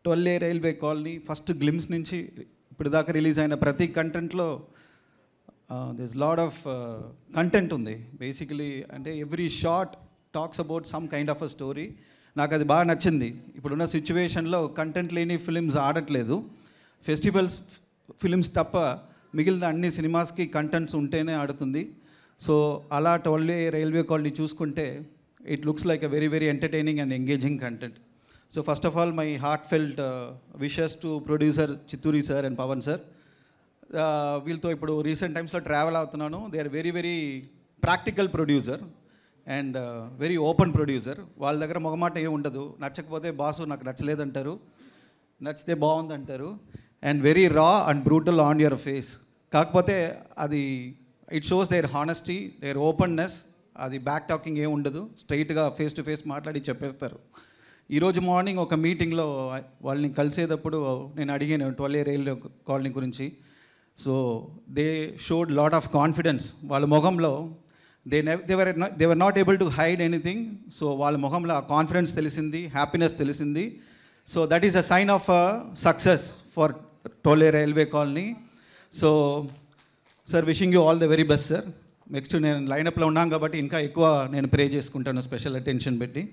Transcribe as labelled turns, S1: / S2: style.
S1: 12A railway colony first glimpse నుంచి ఇప్పుడు దాకా రిలీజ్ అయిన ప్రతి కంటెంట్లో దిస్ లాడ్ ఆఫ్ కంటెంట్ ఉంది. బేసికలీ అంటే every shot talks about some kind of a story. నాకు అది బాగా నచ్చింది. ఇప్పుడున్న సిచ్యువేషన్లో కంటెంట్ లేని ఫిలిమ్స్ ఆడట్లేదు. ఫెస్టివల్స్ ఫిలిమ్స్ తప్ప మిగిలిన అన్ని సినిమాస్కి కంటెంట్స్ ఉంటేనే ఆడుతుంది. సో అలా 12A రైల్వే కాలనీ చూసుకుంటే it looks like a very very entertaining and engaging content. So first of all my heartfelt wishes to producer Chitturi sir and Pawan sir. వీళ్ళతో ఇప్పుడు రీసెంట్ టైమ్స్లో ట్రావెల్ అవుతున్నాను. They are very very practical producer and very open producer. వాళ్ళ దగ్గర మొగమాట ఏమి ఉండదు. నచ్చకపోతే boss నాకు నచ్చలేదంటారు, నచ్చితే బాగుందంటారు. And very raw and brutal on your face. కాకపోతే అది it shows their honesty, their openness. అది బ్యాక్ టాకింగ్ ఏమి ఉండదు. స్ట్రైట్గా ఫేస్ టు ఫేస్ మాట్లాడి చెప్పేస్తారు. ఈరోజు మార్నింగ్ ఒక మీటింగ్లో వాళ్ళని కలిసేటప్పుడు నేను అడిగాను 12A రైల్వే కాలనీ గురించి. So they showed lot of confidence. వాళ్ళ మొహంలో they were not able to hide anything. So వాళ్ళ మొహంలో ఆ కాన్ఫిడెన్స్ తెలిసింది, హ్యాపీనెస్ తెలిసింది. So that is a sign of success for 12A railway colony. So sir, wishing you all the very best sir. Next నేను లైనప్లో ఉన్నాను కాబట్టి ఇంకా ఎక్కువ నేను ప్రే చేసుకుంటాను స్పెషల్ అటెన్షన్ పెట్టి.